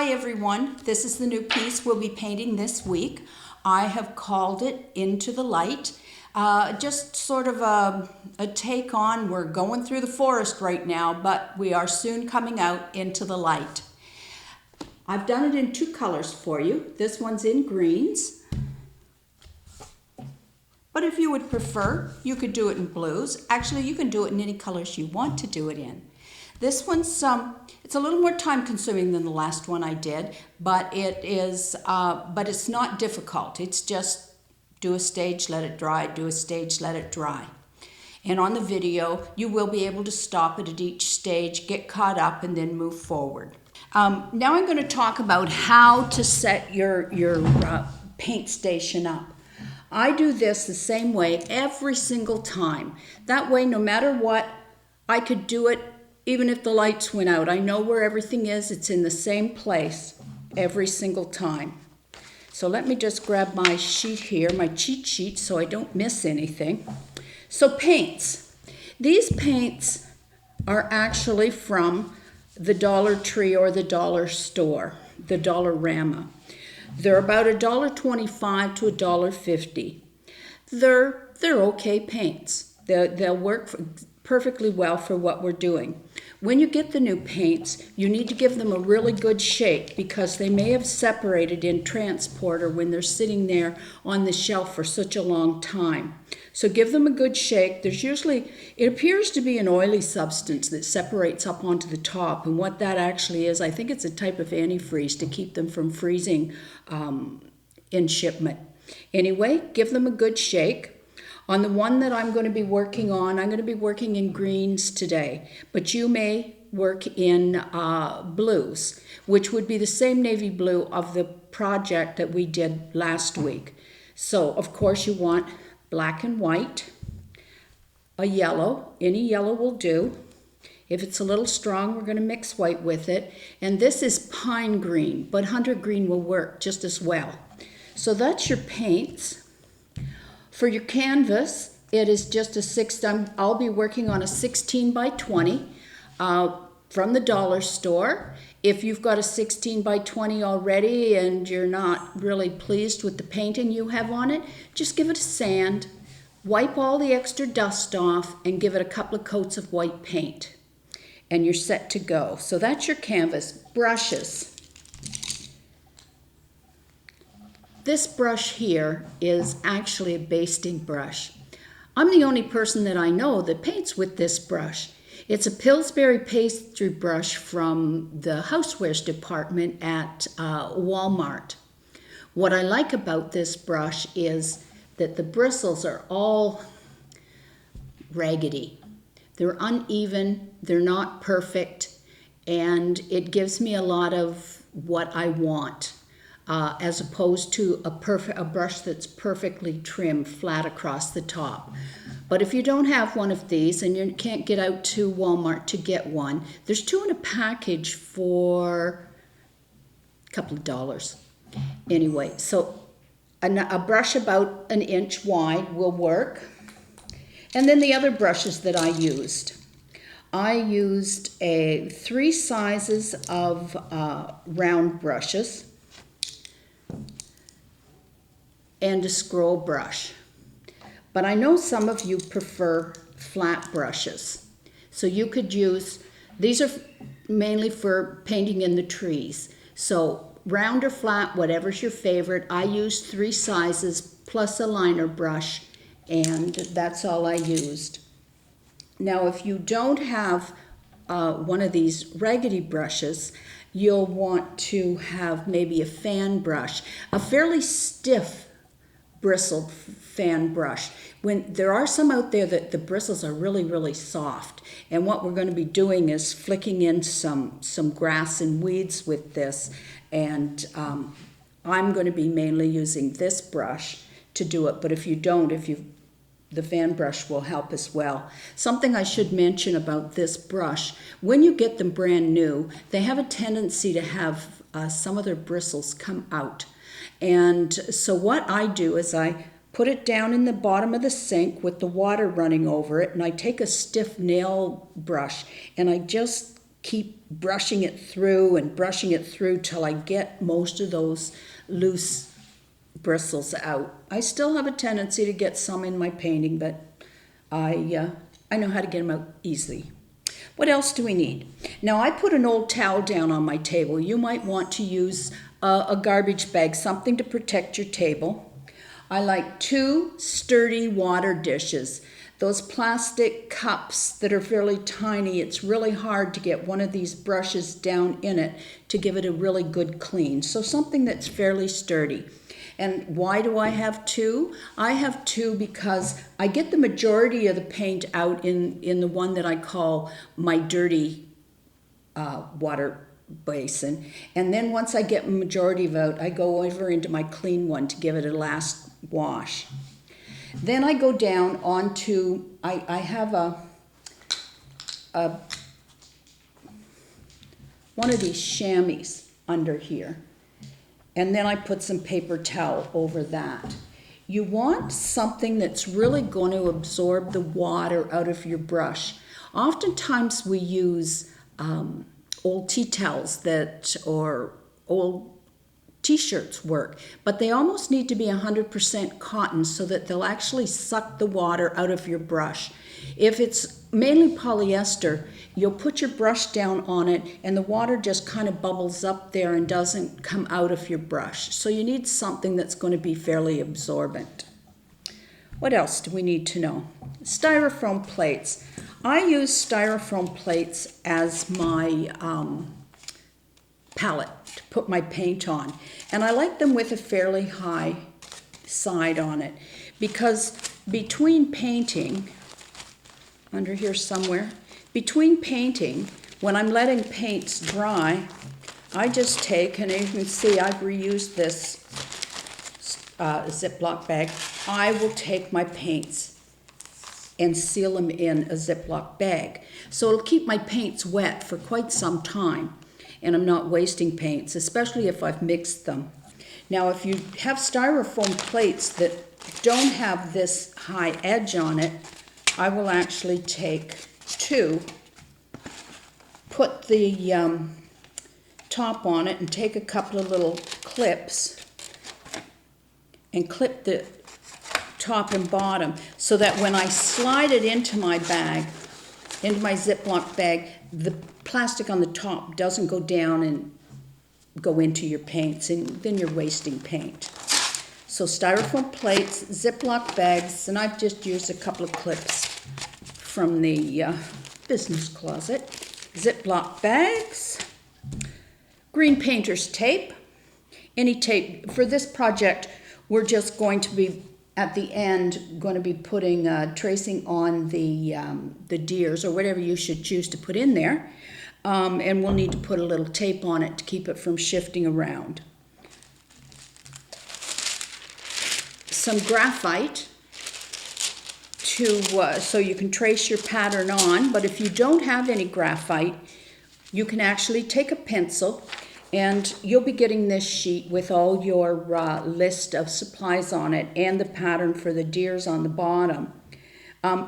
Hi everyone, this is the new piece we'll be painting this week. I have called it Into the Light. Just sort of a take on, we're going through the forest right now, but we are soon coming out into the light. I've done it in two colors for you. This one's in greens. But if you would prefer, you could do it in blues. Actually, you can do it in any colors you want to do it in. This one's it's a little more time consuming than the last one I did, but it's not difficult. It's just do a stage, let it dry, do a stage, let it dry. And on the video, you will be able to stop it at each stage, get caught up, and then move forward. Now I'm going to talk about how to set your paint station up. I do this the same way every single time. That way, no matter what, I could do it even if the lights went out. I know where everything is. It's in the same place every single time. So let me just grab my sheet here, my cheat sheet, so I don't miss anything. So paints. These paints are actually from the Dollar Tree or the dollar store, the Dollarama. They're about $1.25 to $1.50. They're okay paints. They'll work perfectly well for what we're doing. When you get the new paints, you need to give them a really good shake because they may have separated in transport or when they're sitting there on the shelf for such a long time. So give them a good shake. There's usually, it appears to be an oily substance that separates up onto the top, and what that actually is, I think it's a type of antifreeze to keep them from freezing in shipment. Anyway, give them a good shake. On the one that I'm going to be working on, I'm going to be working in greens today, but you may work in blues, which would be the same navy blue of the project that we did last week. So, of course, you want black and white, a yellow, any yellow will do. If it's a little strong, we're going to mix white with it. And this is pine green, but hunter green will work just as well. So that's your paints. For your canvas, it is just I'll be working on a 16 by 20 from the dollar store. If you've got a 16 by 20 already and you're not really pleased with the painting you have on it, just give it a sand, wipe all the extra dust off, and give it a couple of coats of white paint. And you're set to go. So that's your canvas. Brushes. This brush here is actually a basting brush. I'm the only person that I know that paints with this brush. It's a Pillsbury pastry brush from the housewares department at Walmart. What I like about this brush is that the bristles are all raggedy. They're uneven, they're not perfect, and it gives me a lot of what I want. As opposed to a brush that's perfectly trimmed flat across the top. But if you don't have one of these and you can't get out to Walmart to get one, there's two in a package for a couple of dollars. Anyway, so a brush about an inch wide will work. And then the other brushes that I used. I used 3 sizes of round brushes and a scroll brush. But I know some of you prefer flat brushes. So you could use, these are mainly for painting in the trees. So round or flat, whatever's your favorite. I used 3 sizes plus a liner brush, and that's all I used. Now if you don't have one of these raggedy brushes, you'll want to have maybe a fan brush, a fairly stiff bristled fan brush. When there are some out there that the bristles are really, really soft, and what we're going to be doing is flicking in some grass and weeds with this, and I'm going to be mainly using this brush to do it, but if you don't, the fan brush will help as well. Something I should mention about this brush, when you get them brand new, they have a tendency to have some of their bristles come out. And so what I do is I put it down in the bottom of the sink with the water running over it, and I take a stiff nail brush and I just keep brushing it through and brushing it through till I get most of those loose bristles out. I still have a tendency to get some in my painting, but I know how to get them out easily. What else do we need? Now I put an old towel down on my table. You might want to use a garbage bag, something to protect your table. I like 2 sturdy water dishes. Those plastic cups that are fairly tiny, it's really hard to get one of these brushes down in it to give it a really good clean. So something that's fairly sturdy. And why do I have 2? I have 2 because I get the majority of the paint out in the one that I call my dirty water basin. And then once I get the majority of it out, I go over into my clean one to give it a last wash. Then I go down onto, I have one of these chamois under here. And then I put some paper towel over that. You want something that's really going to absorb the water out of your brush. Oftentimes we use old tea towels or old t-shirts work, but they almost need to be 100% cotton so that they'll actually suck the water out of your brush. If it's mainly polyester, you'll put your brush down on it and the water just kind of bubbles up there and doesn't come out of your brush. So you need something that's going to be fairly absorbent. What else do we need to know? Styrofoam plates. I use styrofoam plates as my palette to put my paint on. And I like them with a fairly high side on it because between painting, under here somewhere, between painting, when I'm letting paints dry, I just take, and you can see I've reused this Ziploc bag. I will take my paints and seal them in a Ziploc bag. So it'll keep my paints wet for quite some time, and I'm not wasting paints, especially if I've mixed them. Now, if you have styrofoam plates that don't have this high edge on it, I will actually take 2, put the top on it, and take a couple of little clips and clip the top and bottom so that when I slide it into my bag, into my Ziploc bag, the plastic on the top doesn't go down and go into your paints, and then you're wasting paint. So styrofoam plates, Ziploc bags, and I've just used a couple of clips from the business closet. Ziploc bags, green painter's tape, any tape. For this project, we're just going to be, at the end, going to be putting, tracing on the deers or whatever you should choose to put in there. And we'll need to put a little tape on it to keep it from shifting around. Some graphite so you can trace your pattern on, but if you don't have any graphite, you can actually take a pencil, and you'll be getting this sheet with all your list of supplies on it and the pattern for the deers on the bottom.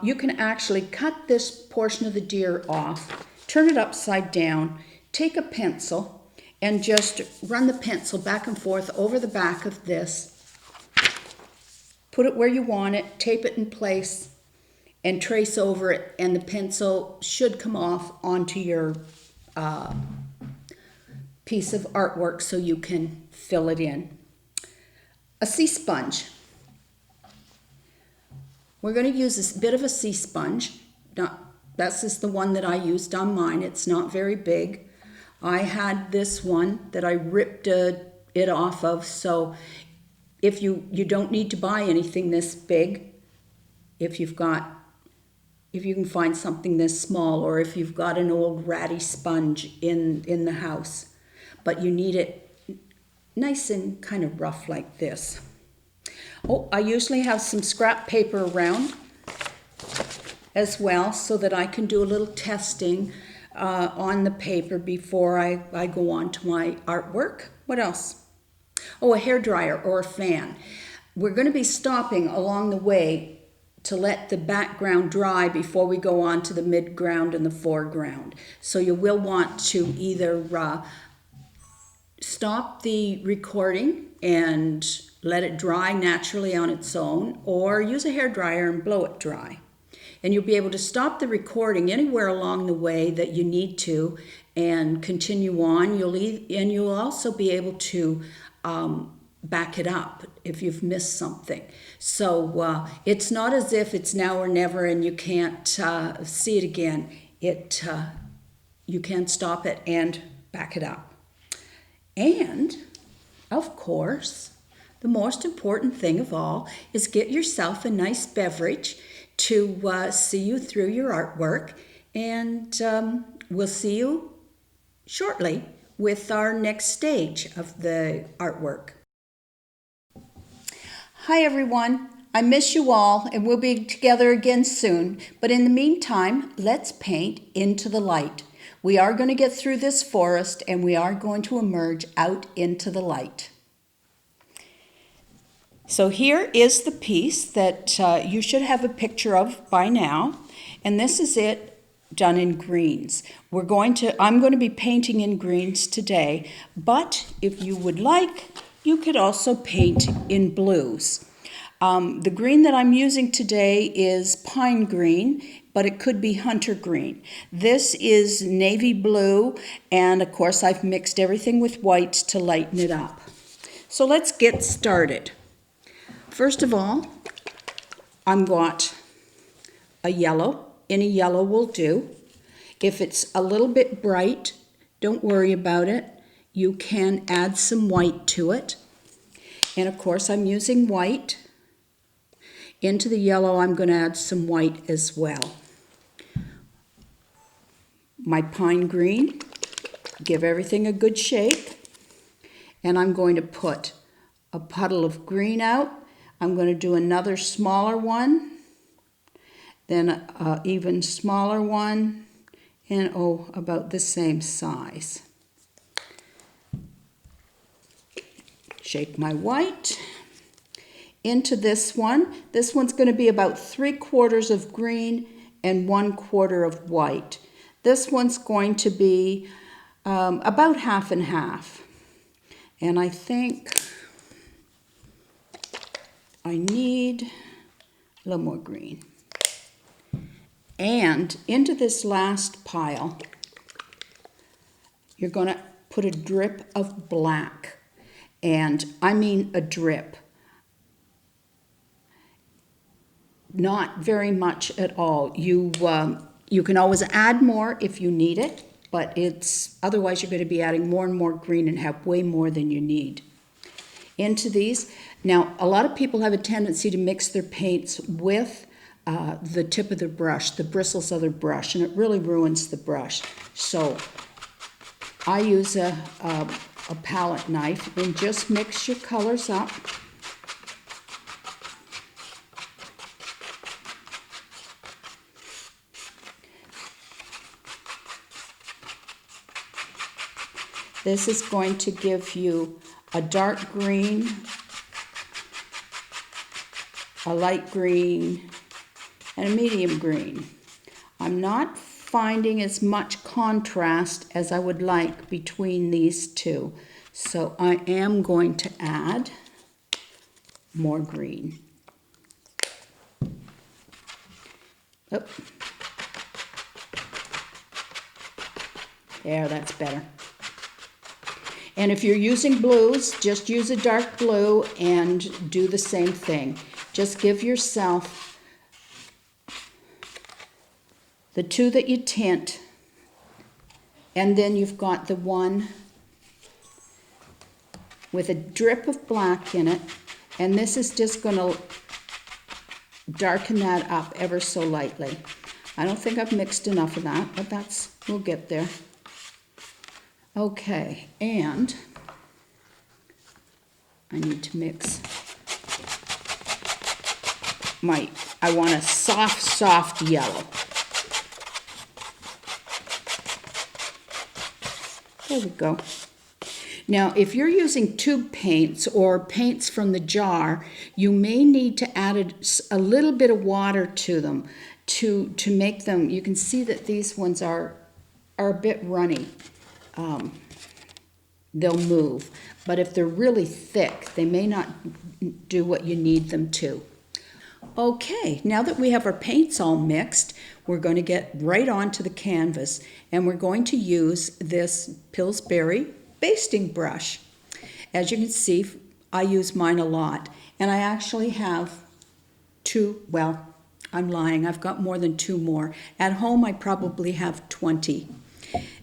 You can actually cut this portion of the deer off, turn it upside down, take a pencil, and just run the pencil back and forth over the back of this. Put it where you want it, tape it in place, and trace over it, and the pencil should come off onto your piece of artwork so you can fill it in. A sea sponge. We're going to use a bit of a sea sponge. This is the one that I used on mine. It's not very big. I had this one that I ripped it off of, so if you don't need to buy anything this big, if you can find something this small, or if you've got an old ratty sponge in the house, but you need it nice and kind of rough like this. Oh, I usually have some scrap paper around as well so that I can do a little testing on the paper before I go on to my artwork. What else? Oh, a hairdryer or a fan. We're going to be stopping along the way to let the background dry before we go on to the midground and the foreground. So you will want to either stop the recording and let it dry naturally on its own, or use a hairdryer and blow it dry. And you'll be able to stop the recording anywhere along the way that you need to and continue on. You'll also be able to back it up if you've missed something. So it's not as if it's now or never and you can't see it again. You can stop it and back it up. And, of course, the most important thing of all is get yourself a nice beverage to see you through your artwork. And we'll see you shortly with our next stage of the artwork. Hi everyone, I miss you all and we'll be together again soon. But in the meantime, let's paint into the light. We are going to get through this forest and we are going to emerge out into the light. So here is the piece that you should have a picture of by now. And this is it done in greens. I'm going to be painting in greens today, but if you would like, you could also paint in blues. The green that I'm using today is pine green, but it could be hunter green. This is navy blue, and of course I've mixed everything with white to lighten it up. So let's get started. First of all, I've got a yellow. Any yellow will do. If it's a little bit bright, don't worry about it. You can add some white to it. And of course I'm using white. Into the yellow I'm going to add some white as well. My pine green, give everything a good shake. And I'm going to put a puddle of green out. I'm going to do another smaller one, then an even smaller one, and about the same size. Shake my white into this one. This one's going to be about 3/4 of green and 1/4 of white. This one's going to be about half and half. And I think I need a little more green. And into this last pile, you're going to put a drip of black. And I mean a drip. Not very much at all. You can always add more if you need it, but otherwise you're going to be adding more and more green and have way more than you need. Into these. Now, a lot of people have a tendency to mix their paints with the tip of the brush, the bristles of the brush, and it really ruins the brush. So I use a palette knife and just mix your colors up. This is going to give you a dark green, a light green, and a medium green. I'm not finding as much contrast as I would like between these two, so I am going to add more green. Oh. There, that's better. And if you're using blues, just use a dark blue and do the same thing. Just give yourself the two that you tint, and then you've got the one with a drip of black in it, and this is just going to darken that up ever so lightly. I don't think I've mixed enough of that, but we'll get there. Okay, and I need to mix I want a soft yellow. There we go. Now, if you're using tube paints or paints from the jar, you may need to add a little bit of water to them to make them. You can see that these ones are a bit runny. They'll move, but if they're really thick, they may not do what you need them to. Okay, now that we have our paints all mixed, we're going to get right onto the canvas, and we're going to use this Pillsbury basting brush. As you can see, I use mine a lot, and I actually have two, well, I'm lying, I've got more than two more. At home, I probably have 20.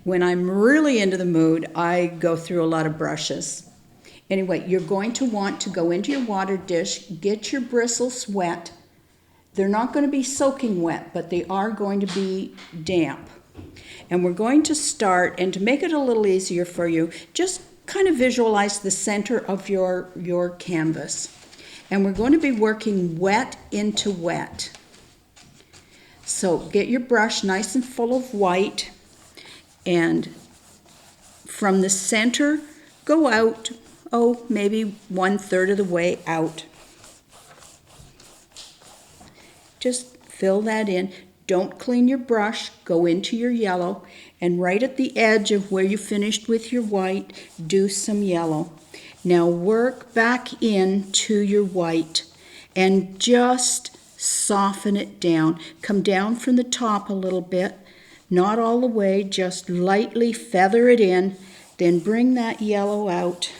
When I'm really into the mood, I go through a lot of brushes. Anyway, you're going to want to go into your water dish, get your bristles wet. They're not going to be soaking wet, but they are going to be damp. And we're going to start, and to make it a little easier for you, just kind of visualize the center of your canvas. And we're going to be working wet into wet. So get your brush nice and full of white, and from the center, go out, maybe 1/3 of the way out. Just fill that in. Don't clean your brush, go into your yellow, and right at the edge of where you finished with your white, do some yellow. Now work back into your white and just soften it down. Come down from the top a little bit, not all the way, just lightly feather it in, then bring that yellow out.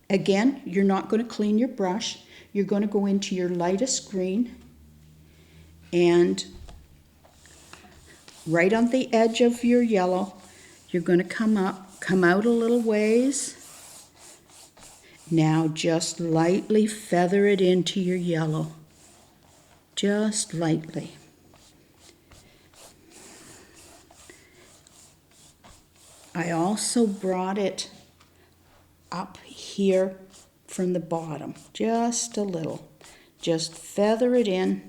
Again, you're not going to clean your brush. You're going to go into your lightest green, and right on the edge of your yellow, you're going to come out a little ways. Now just lightly feather it into your yellow, just lightly. I also brought it up here from the bottom, just a little. Just feather it in.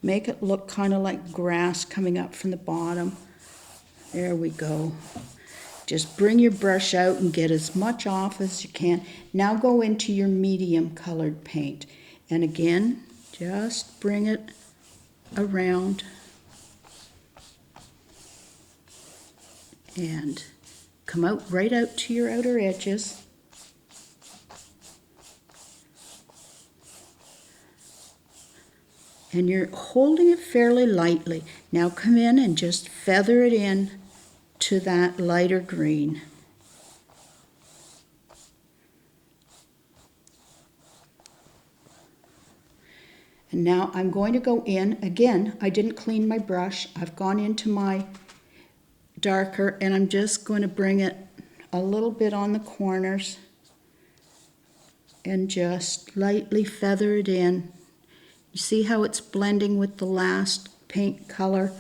Make it look kind of like grass coming up from the bottom. There we go. Just bring your brush out and get as much off as you can. Now go into your medium colored paint. And again, just bring it around. And come out right out to your outer edges. And you're holding it fairly lightly. Now come in and just feather it in to that lighter green. And now I'm going to go in, again, I didn't clean my brush. I've gone into my darker, and I'm just going to bring it a little bit on the corners and just lightly feather it in. You see how it's blending with the last paint color?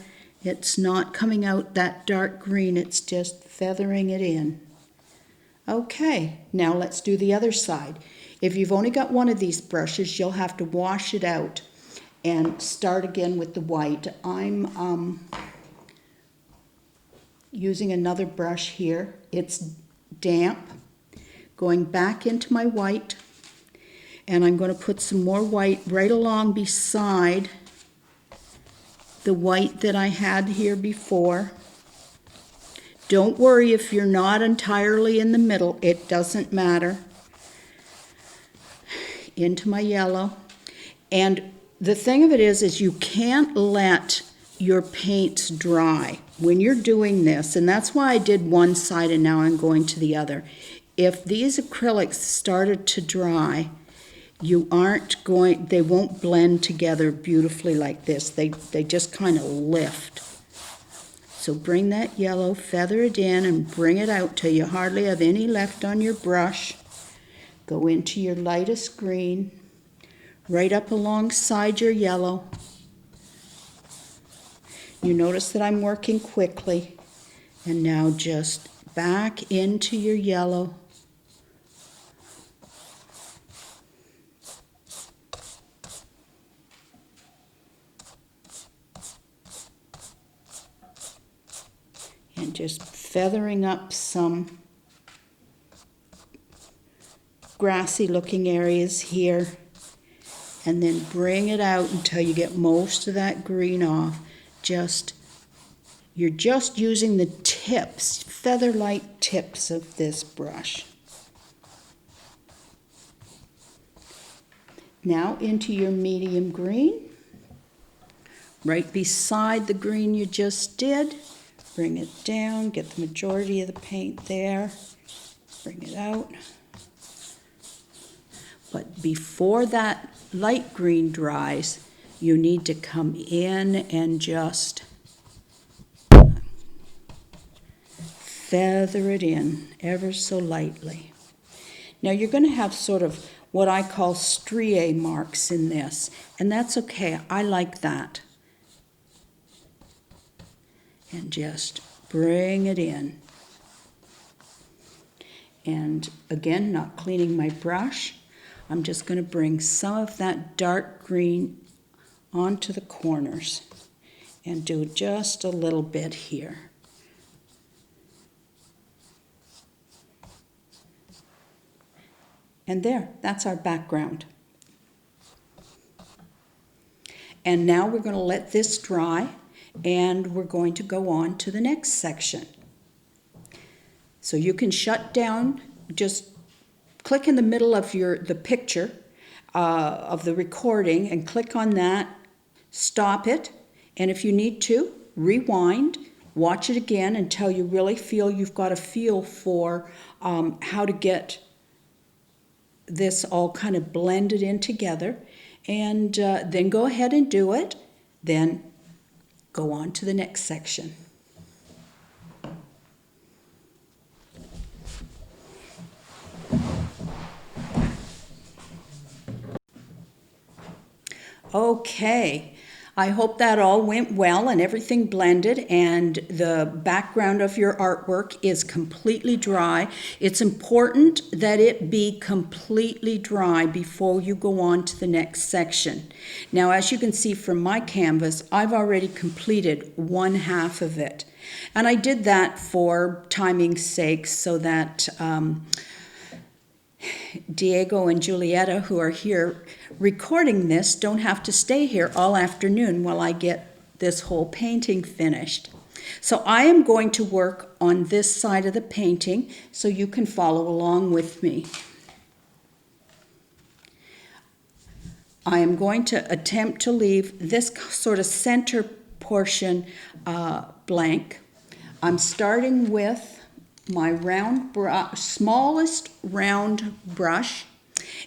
It's not coming out that dark green, it's just feathering it in. Okay, now let's do the other side. If you've only got one of these brushes, you'll have to wash it out and start again with the white. I'm using another brush here. It's damp. Going back into my white, and I'm going to put some more white right along beside the white that I had here before. Don't worry if you're not entirely in the middle, it doesn't matter. Into my yellow. And the thing of it is you can't let your paints dry when you're doing this, and that's why I did one side and now I'm going to the other. If these acrylics started to dry, they won't blend together beautifully like this. They just kind of lift. So bring that yellow, feather it in, and bring it out till you hardly have any left on your brush. Go into your lightest green, right up alongside your yellow. You notice that I'm working quickly. And now just back into your yellow. And just feathering up some grassy looking areas here, and then bring it out until you get most of that green off. You're just using the tips, feather-like tips of this brush. Now into your medium green, right beside the green you just did. Bring it down, get the majority of the paint there, bring it out. But before that light green dries, you need to come in and just feather it in ever so lightly. Now you're going to have sort of what I call striae marks in this, and that's okay. I like that. And just bring it in. And again, not cleaning my brush, I'm just going to bring some of that dark green onto the corners and do just a little bit here. And there, that's our background. And now we're going to let this dry, and we're going to go on to the next section. So you can shut down, just click in the middle of the picture of the recording and click on that, stop it, and if you need to, rewind, watch it again until you really feel you've got a feel for how to get this all kind of blended in together, and then go ahead and do it. Then go on to the next section. Okay, I hope that all went well and everything blended and the background of your artwork is completely dry. It's important that it be completely dry before you go on to the next section. Now, as you can see from my canvas, I've already completed one half of it. And I did that for timing's sake so that Diego and Julieta, who are here recording this, don't have to stay here all afternoon while I get this whole painting finished. So I am going to work on this side of the painting so you can follow along with me. I am going to attempt to leave this sort of center portion blank. I'm starting with my round brush, smallest round brush,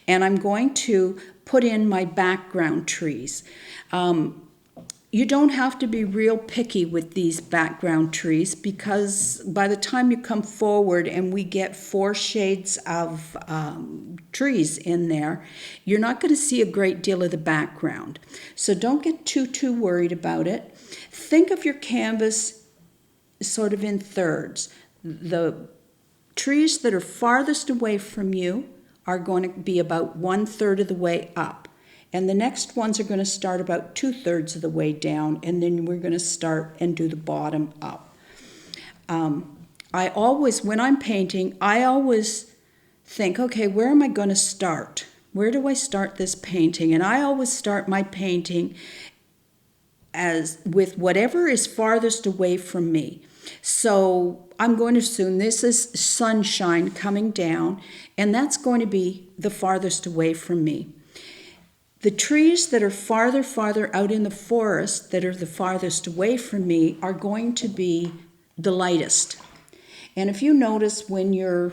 and I'm going to put in my background trees. You don't have to be real picky with these background trees because by the time you come forward and we get 4 shades of trees in there, you're not going to see a great deal of the background. So don't get too worried about it. Think of your canvas sort of in thirds. The trees that are farthest away from you are going to be about 1/3 of the way up. And the next ones are going to start about 2/3 of the way down, and then we're going to start and do the bottom up. I always, when I'm painting, I always think, okay, where am I going to start? Where do I start this painting? And I always start my painting as with whatever is farthest away from me. So I'm going to assume this is sunshine coming down, and that's going to be the farthest away from me. The trees that are farther out in the forest, that are the farthest away from me, are going to be the lightest. And if you notice when you're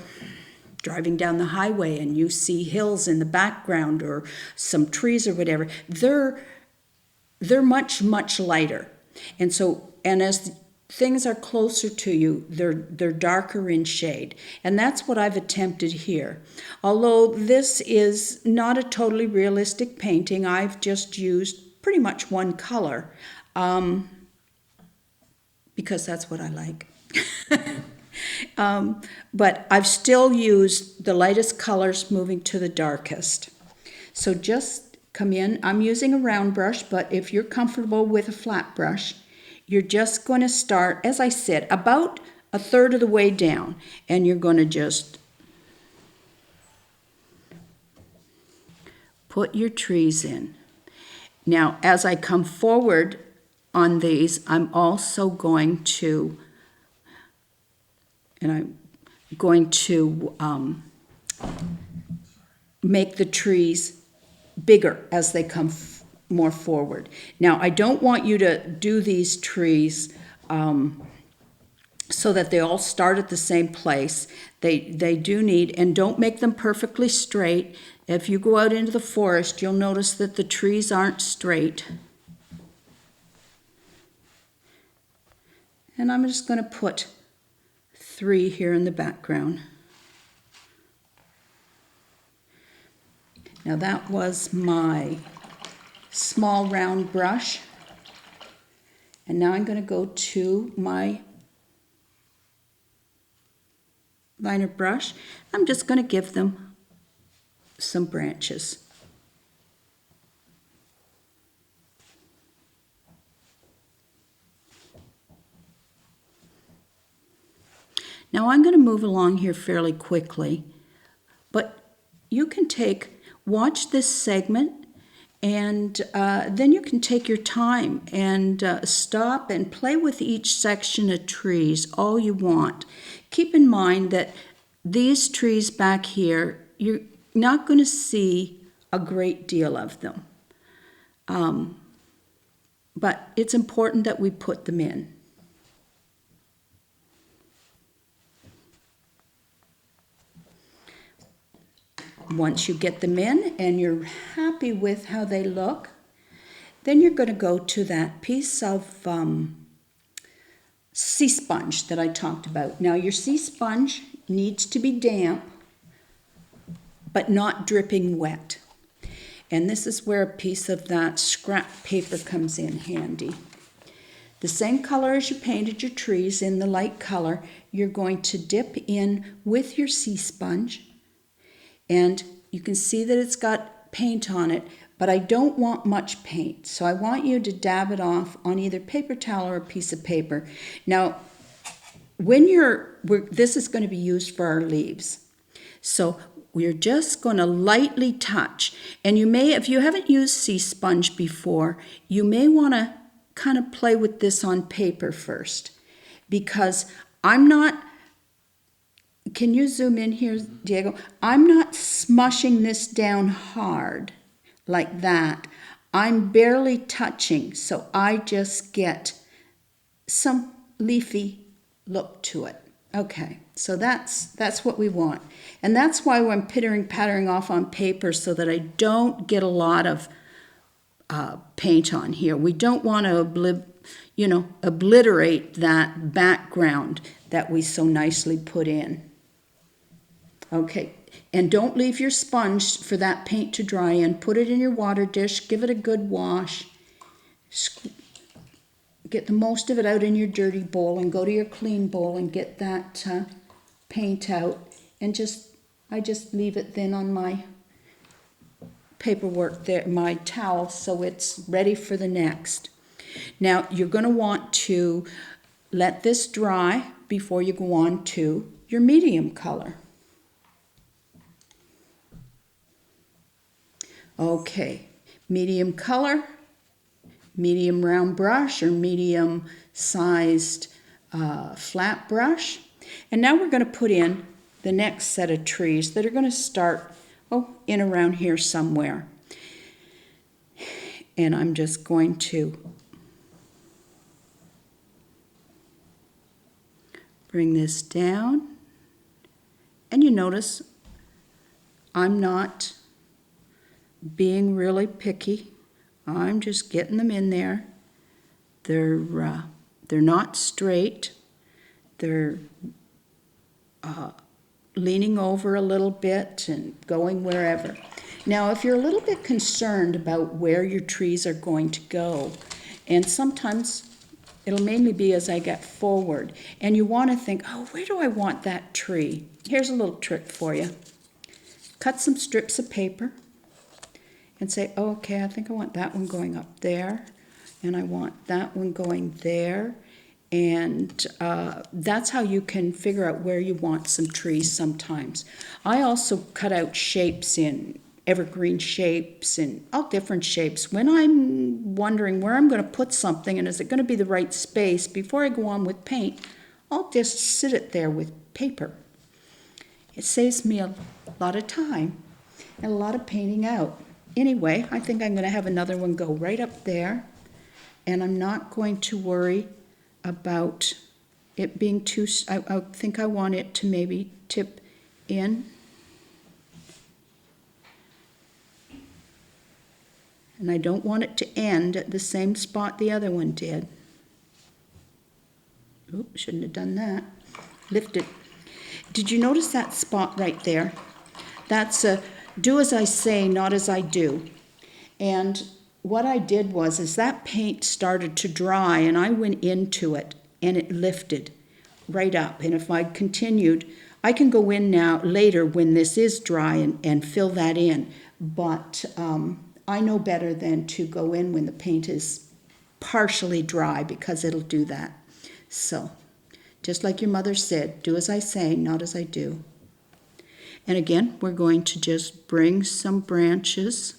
driving down the highway and you see hills in the background or some trees or whatever, they're much lighter. And so, and as things are closer to you, they're darker in shade. And that's what I've attempted here. Although this is not a totally realistic painting, I've just used pretty much one color because that's what I like. But I've still used the lightest colors moving to the darkest. So just come in. I'm using a round brush, but if you're comfortable with a flat brush, you're just going to start, as I said, about a third of the way down, and you're going to just put your trees in. Now, as I come forward on these, I'm also going to, make the trees bigger as they come more forward. Now, I don't want you to do these trees so that they all start at the same place. They do need, and don't make them perfectly straight. If you go out into the forest, you'll notice that the trees aren't straight. And I'm just going to put 3 here in the background. Now that was my small round brush. And now I'm going to go to my liner brush. I'm just going to give them some branches. Now I'm going to move along here fairly quickly, but you can watch this segment, and then you can take your time and stop and play with each section of trees all you want. Keep in mind that these trees back here, you're not going to see a great deal of them, but it's important that we put them in. Once you get them in and you're happy with how they look, then you're going to go to that piece of sea sponge that I talked about. Now your sea sponge needs to be damp, but not dripping wet. And this is where a piece of that scrap paper comes in handy. The same color as you painted your trees in the light color, you're going to dip in with your sea sponge. And you can see that it's got paint on it, but I don't want much paint. So I want you to dab it off on either paper towel or a piece of paper. Now, this is going to be used for our leaves. So we're just going to lightly touch. And you may, if you haven't used sea sponge before, you may want to kind of play with this on paper first. Because I'm not... Can you zoom in here, Diego? I'm not smushing this down hard like that. I'm barely touching, so I just get some leafy look to it. Okay, so that's what we want. And that's why I'm pattering off on paper so that I don't get a lot of paint on here. We don't want to obliterate that background that we so nicely put in. Okay, and don't leave your sponge for that paint to dry in. Put it in your water dish, give it a good wash. Get the most of it out in your dirty bowl and go to your clean bowl and get that paint out. And I just leave it then on my paperwork there, my towel, so it's ready for the next. Now you're going to want to let this dry before you go on to your medium color. Okay, medium color, medium round brush or medium sized flat brush. And now we're going to put in the next set of trees that are going to start in around here somewhere. And I'm just going to bring this down. And you notice I'm not being really picky. I'm just getting them in there. They're not straight. They're leaning over a little bit and going wherever. Now, if you're a little bit concerned about where your trees are going to go, and sometimes it'll mainly be as I get forward, and you want to think, where do I want that tree? Here's a little trick for you. Cut some strips of paper and say, okay, I think I want that one going up there, and I want that one going there, And that's how you can figure out where you want some trees sometimes. I also cut out shapes in evergreen shapes and all different shapes. When I'm wondering where I'm going to put something and is it going to be the right space, before I go on with paint, I'll just sit it there with paper. It saves me a lot of time and a lot of painting out. Anyway, I think I'm going to have another one go right up there, and I'm not going to worry about it being too, I think I want it to maybe tip in. And I don't want it to end at the same spot the other one did. Oops, shouldn't have done that. Lift it. Did you notice that spot right there? That's a do as I say, not as I do. And what I did was, as that paint started to dry and I went into it and it lifted right up. And if I continued, I can go in now later when this is dry and fill that in. But I know better than to go in when the paint is partially dry, because it'll do that. So, just like your mother said, do as I say, not as I do. And again, we're going to just bring some branches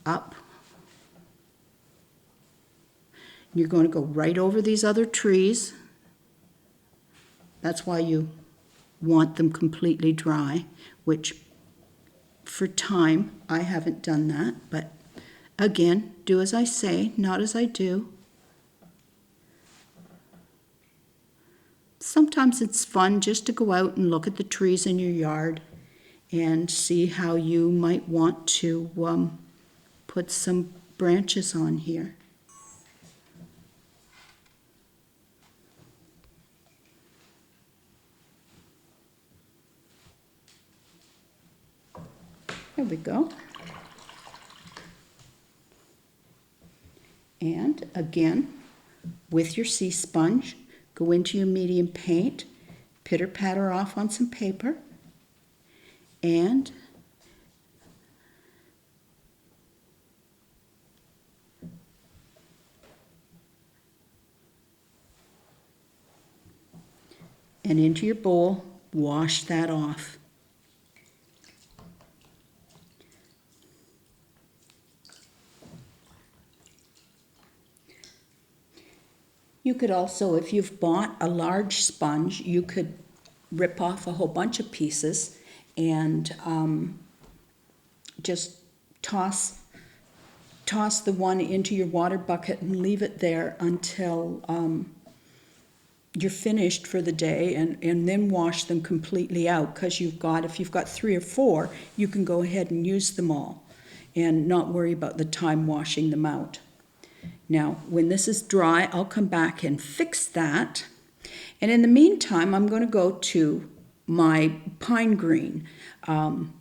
up. You're going to go right over these other trees. That's why you want them completely dry, which for time, I haven't done that. But again, do as I say, not as I do. Sometimes it's fun just to go out and look at the trees in your yard and see how you might want to put some branches on here. There we go. And again, with your sea sponge, go into your medium paint, pitter-patter off on some paper, and into your bowl, wash that off. You could also, if you've bought a large sponge, you could rip off a whole bunch of pieces and just toss the one into your water bucket and leave it there until you're finished for the day, and then wash them completely out, because if you've got 3 or 4, you can go ahead and use them all and not worry about the time washing them out. Now, when this is dry, I'll come back and fix that. And in the meantime, I'm going to go to my pine green and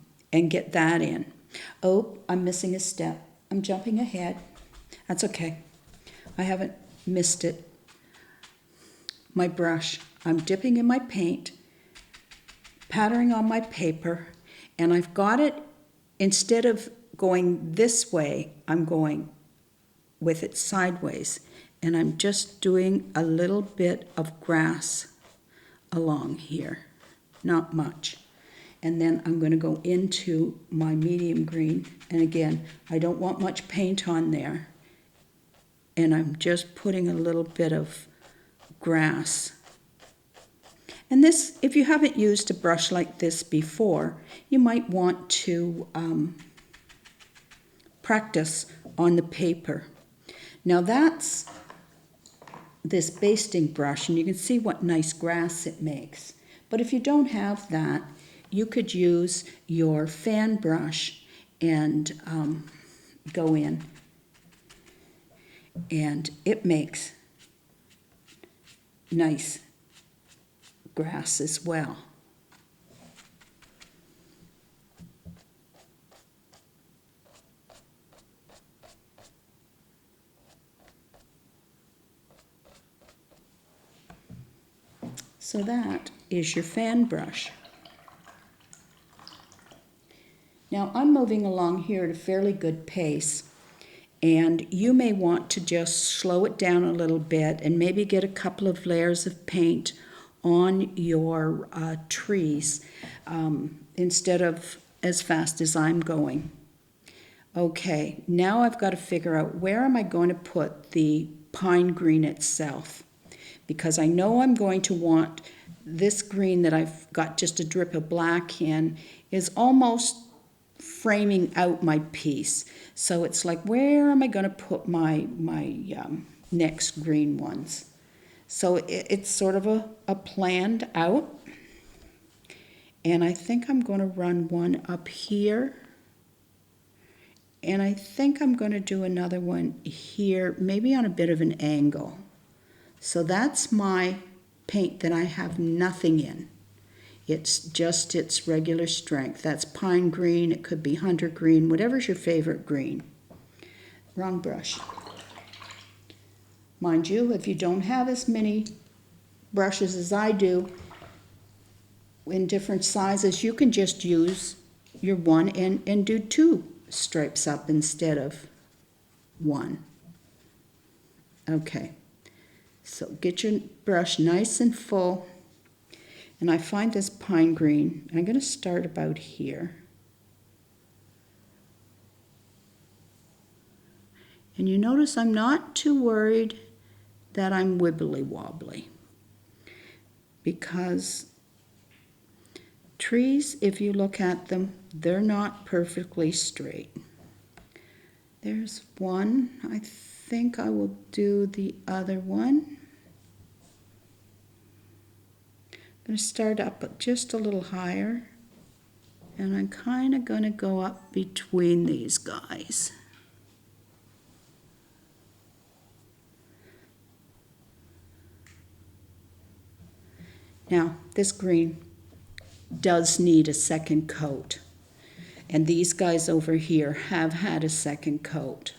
get that in. Oh, I'm missing a step. I'm jumping ahead. That's okay. I haven't missed it. My brush. I'm dipping in my paint, pattering on my paper, and I've got it, instead of going this way, I'm going with it sideways, and I'm just doing a little bit of grass along here, not much. And then I'm going to go into my medium green, and again, I don't want much paint on there, and I'm just putting a little bit of grass. And this, if you haven't used a brush like this before, you might want to practice on the paper. Now that's this basting brush, and you can see what nice grass it makes. But if you don't have that, you could use your fan brush and go in, and it makes nice grass as well. So that is your fan brush. Now I'm moving along here at a fairly good pace, And you may want to just slow it down a little bit and maybe get a couple of layers of paint on your trees instead of as fast as I'm going. Okay, now I've got to figure out where am I going to put the pine green itself, because I know I'm going to want this green that I've got just a drip of black in is almost framing out my piece. So it's like, where am I going to put my next green ones? So it's sort of a planned out. And I think I'm going to run one up here. And I think I'm going to do another one here, maybe on a bit of an angle. So that's my paint that I have nothing in. It's just its regular strength. That's pine green, it could be hunter green, whatever's your favorite green. Wrong brush. Mind you, if you don't have as many brushes as I do in different sizes, you can just use your one and do 2 stripes up instead of 1. Okay, so get your brush nice and full. And I find this pine green. I'm going to start about here. And you notice I'm not too worried that I'm wibbly wobbly, because trees, if you look at them, they're not perfectly straight. There's one. I think I will do the other one. I'm going to start up just a little higher, and I'm kind of going to go up between these guys. Now, this green does need a second coat, and these guys over here have had a second coat.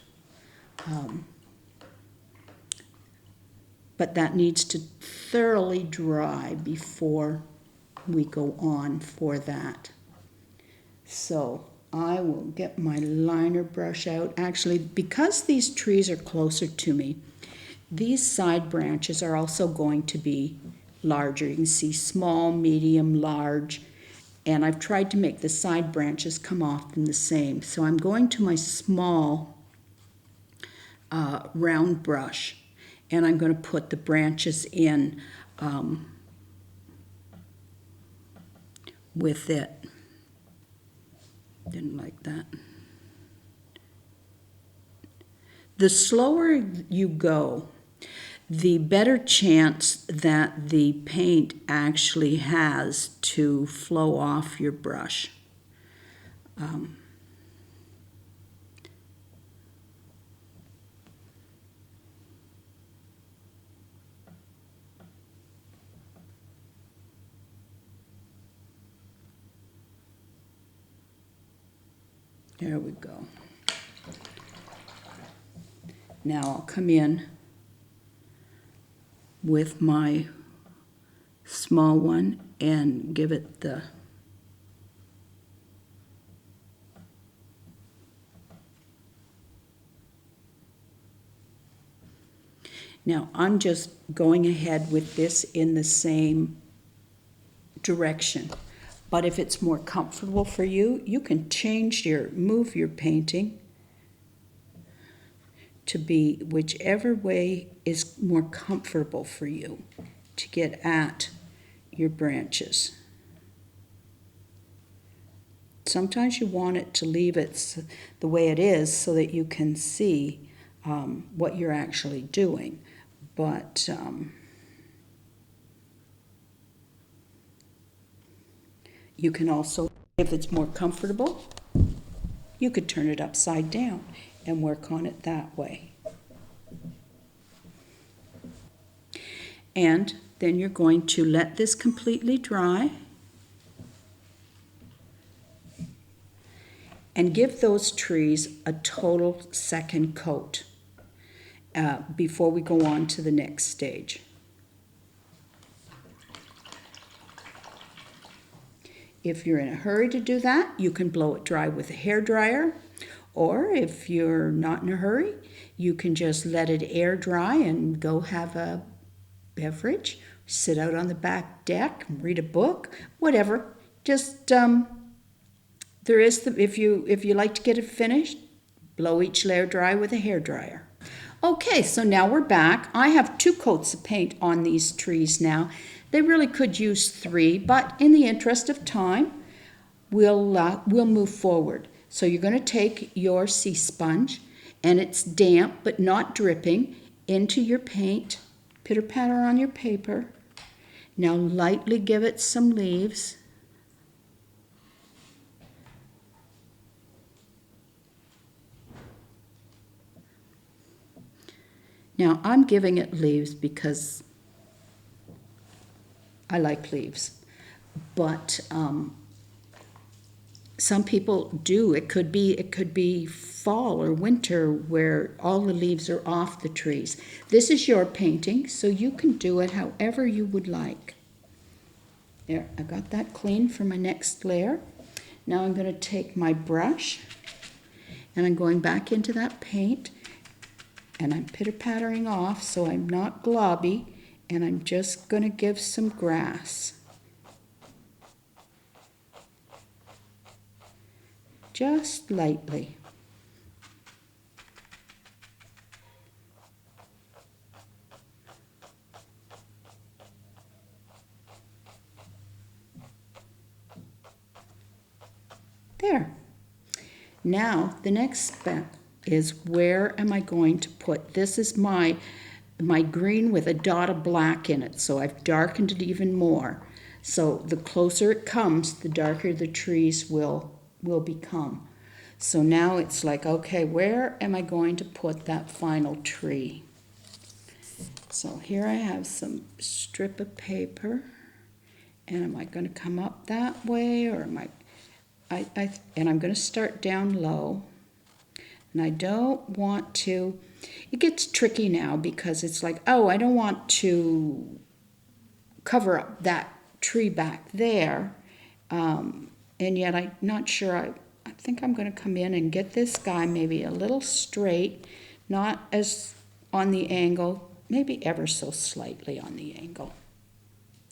But that needs to thoroughly dry before we go on for that. So I will get my liner brush out. Actually, because these trees are closer to me, these side branches are also going to be larger. You can see small, medium, large, and I've tried to make the side branches come off in the same. So I'm going to my small round brush, and I'm going to put the branches in with it. Didn't like that. The slower you go, the better chance that the paint actually has to flow off your brush. There we go. Now I'll come in with my small one and give it the Now I'm just going ahead with this in the same direction. But if it's more comfortable for you, you can move your painting to be whichever way is more comfortable for you to get at your branches. Sometimes you want it to leave it the way it is so that you can see what you're actually doing. But you can also, if it's more comfortable, you could turn it upside down and work on it that way. And then you're going to let this completely dry and give those trees a total second coat before we go on to the next stage. If you're in a hurry to do that, you can blow it dry with a hairdryer, Or if you're not in a hurry, you can just let it air dry and go have a beverage, sit out on the back deck, read a book, whatever. Just there is the if you like to get it finished, blow each layer dry with a hairdryer. Okay, so now we're back. I have 2 coats of paint on these trees now. They really could use 3, but in the interest of time, we'll move forward. So you're going to take your sea sponge, and it's damp but not dripping, into your paint, pitter patter on your paper. Now lightly give it some leaves. Now I'm giving it leaves because I like leaves, but some people do. It could be fall or winter where all the leaves are off the trees. This is your painting, so you can do it however you would like. There, I got that clean for my next layer. Now I'm going to take my brush and I'm going back into that paint and I'm pitter-pattering off so I'm not globby, and I'm just going to give some grass. Just lightly. There. Now the next step is, where am I going to put? This is my green with a dot of black in it, so I've darkened it even more. So the closer it comes, the darker the trees will become. So now it's like, okay, where am I going to put that final tree? So here I have some strip of paper, and am I going to come up that way, or am and I'm going to start down low, and I don't want to, it gets tricky now because it's like, oh, I don't want to cover up that tree back there, and yet I'm not sure. I think I'm going to come in and get this guy maybe a little straight, not as on the angle, maybe ever so slightly on the angle.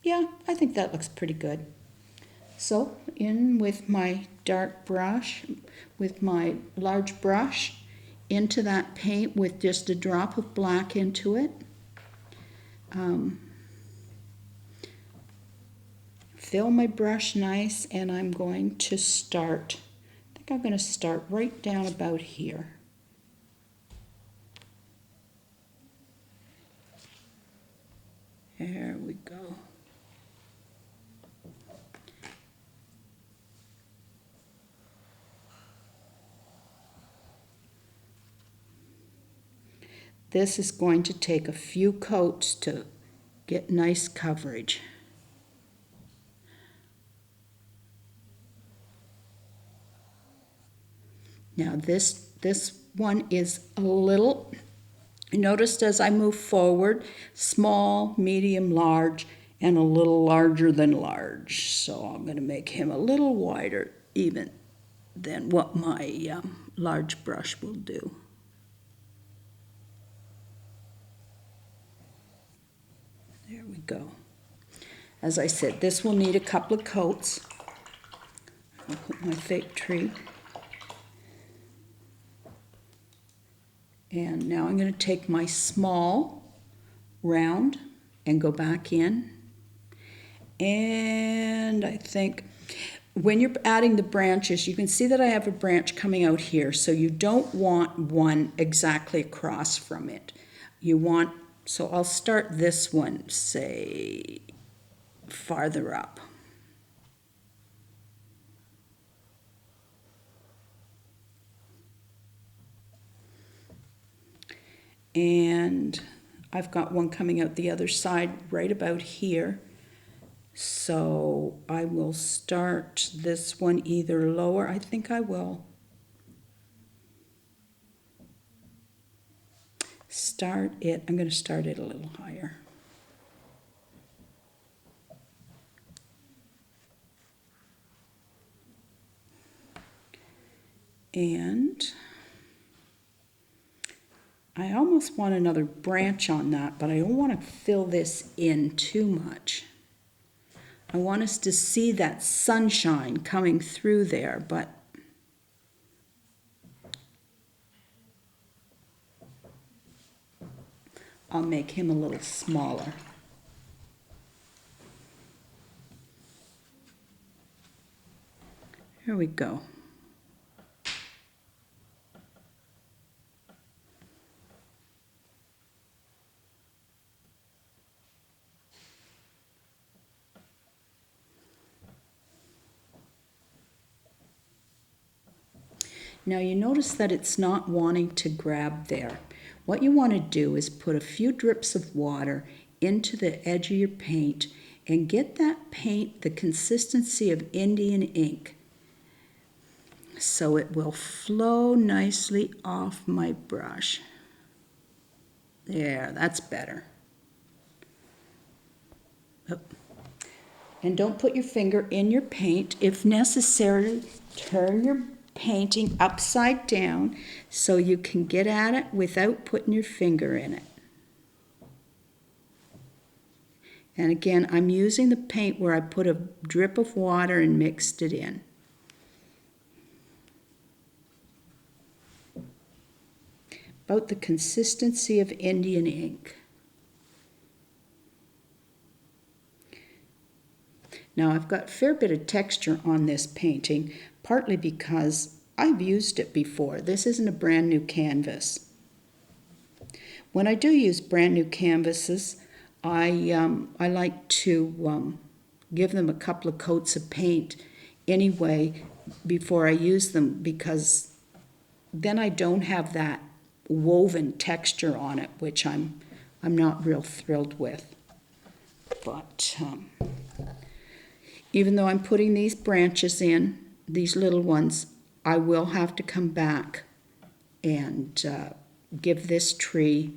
Yeah, I think that looks pretty good. So in with my dark brush, with my large brush, into that paint with just a drop of black into it. Fill my brush nice, and I'm going to start, I think I'm going to start right down about here. There we go. This is going to take a few coats to get nice coverage. Now this one is a little, noticed as I move forward, small, medium, large, and a little larger than large. So I'm going to make him a little wider even than what my large brush will do. There we go. As I said, this will need a couple of coats. I'll put my fake tree. And now I'm going to take my small round and go back in. And I think when you're adding the branches, you can see that I have a branch coming out here. So you don't want one exactly across from it. You want, so I'll start this one, say, farther up. And I've got one coming out the other side right about here. So I will start this one either lower, I think I will start it, I'm going to start it a little higher. And I almost want another branch on that, but I don't want to fill this in too much. I want us to see that sunshine coming through there, but I'll make him a little smaller. Here we go. Now you notice that it's not wanting to grab there. What you want to do is put a few drips of water into the edge of your paint and get that paint the consistency of Indian ink so it will flow nicely off my brush. There, that's better. And don't put your finger in your paint. If necessary, turn your painting upside down so you can get at it without putting your finger in it. And again, I'm using the paint where I put a drip of water and mixed it in. About the consistency of Indian ink. Now I've got a fair bit of texture on this painting, partly because I've used it before. This isn't a brand new canvas. When I do use brand new canvases, I like to give them a couple of coats of paint anyway before I use them, because then I don't have that woven texture on it, which I'm not real thrilled with. But even though I'm putting these branches in, these little ones, I will have to come back and give this tree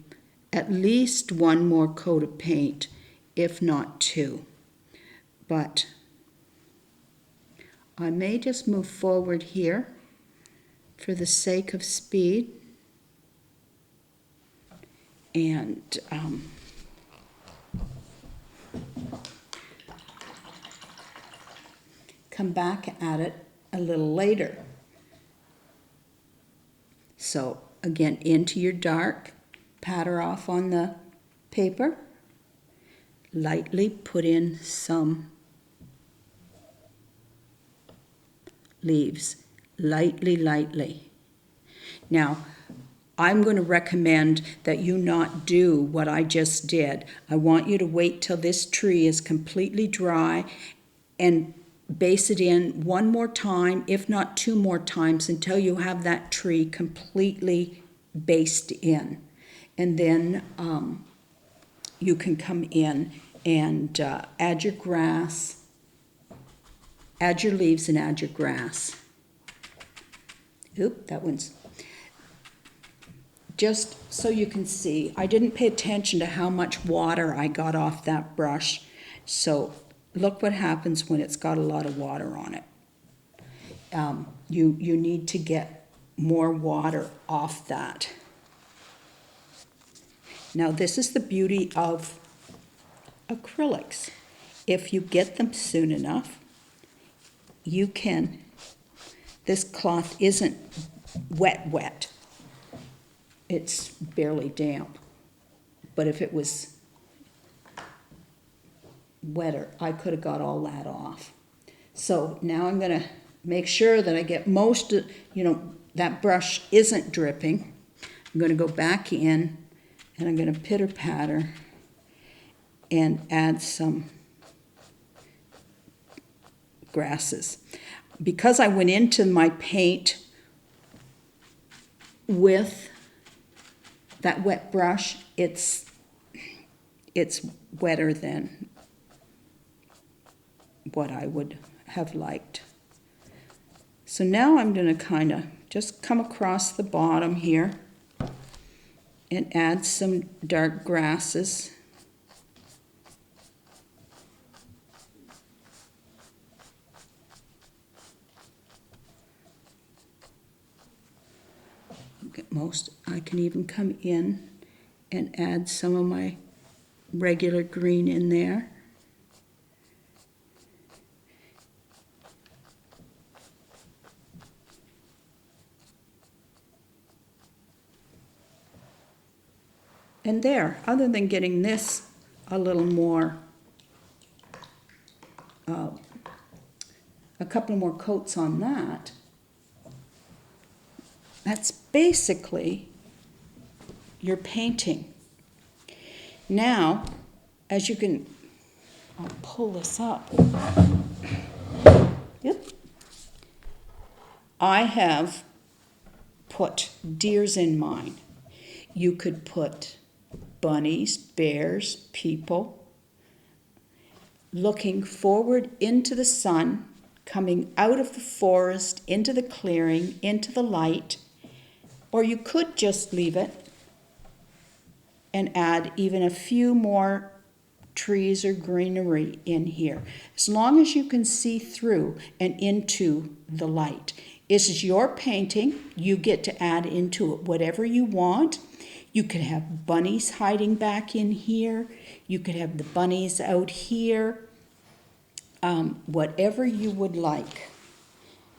at least one more coat of paint, if not two. But I may just move forward here for the sake of speed. And come back at it a little later. So again, into your dark, patter off on the paper, lightly put in some leaves, lightly. Now, I'm going to recommend that you not do what I just did. I want you to wait till this tree is completely dry and base it in one more time, if not two more times, until you have that tree completely based in. And then you can come in and add your grass, add your leaves and add your grass. Oop, that one's... Just so you can see, I didn't pay attention to how much water I got off that brush. So look what happens when it's got a lot of water on it. You need to get more water off that. Now this is the beauty of acrylics. If you get them soon enough, you can, this cloth isn't wet. It's barely damp. But if it was wetter, I could have got all that off. So now I'm going to make sure that I get most of, that brush isn't dripping. I'm going to go back in and I'm going to pitter patter and add some grasses. Because I went into my paint with that wet brush, it's wetter than what I would have liked. So now I'm going to kind of just come across the bottom here and add some dark grasses. get most. I can even come in and add some of my regular green in there. And there, other than getting this a little more, a couple more coats on that, that's basically your painting. Now, as you can, I'll pull this up. Yep. I have put deers in mine. You could put bunnies, bears, people, looking forward into the sun, coming out of the forest, into the clearing, into the light, or you could just leave it and add even a few more trees or greenery in here, as long as you can see through and into the light. This is your painting. You get to add into it whatever you want. You could have bunnies hiding back in here. You could have the bunnies out here. Whatever you would like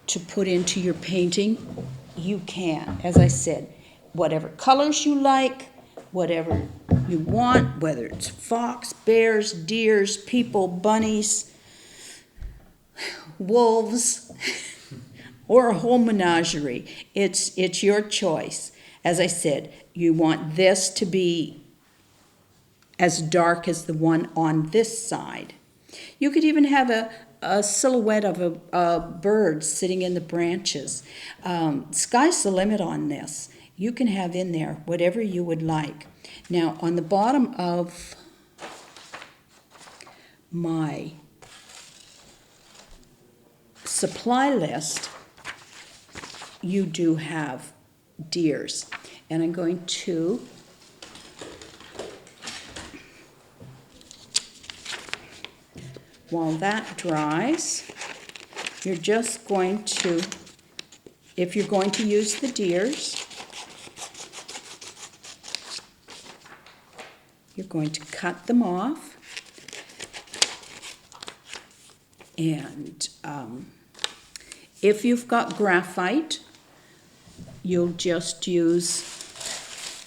to put into your painting, you can. As I said, whatever colors you like, whatever you want, whether it's fox, bears, deers, people, bunnies, wolves, or a whole menagerie. It's your choice. As I said, you want this to be as dark as the one on this side. You could even have a silhouette of a bird sitting in the branches. Sky's the limit on this. You can have in there whatever you would like. Now, on the bottom of my supply list, you do have deers. And I'm going to while that dries, you're just going to, if you're going to use the deers, you're going to cut them off. And if you've got graphite, you'll just use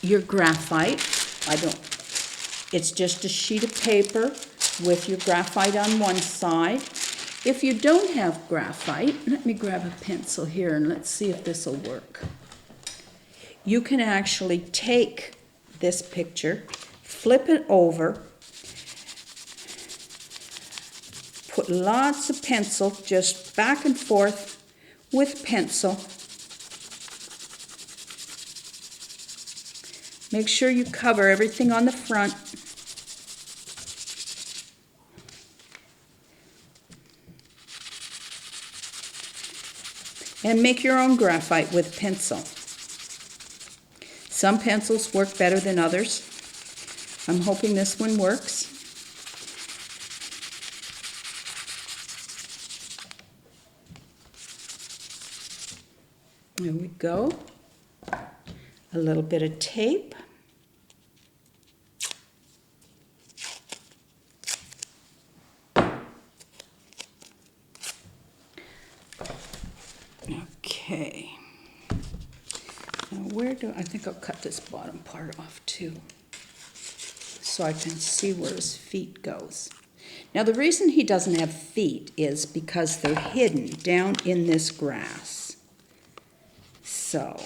your graphite. It's just a sheet of paper with your graphite on one side. If you don't have graphite, let me grab a pencil here and let's see if this will work. You can actually take this picture, flip it over, put lots of pencil just back and forth with pencil. Make sure you cover everything on the front. And make your own graphite with pencil. Some pencils work better than others. I'm hoping this one works. There we go. A little bit of tape. Okay. Now I think I'll cut this bottom part off too, so I can see where his feet goes. Now the reason he doesn't have feet is because they're hidden down in this grass. So,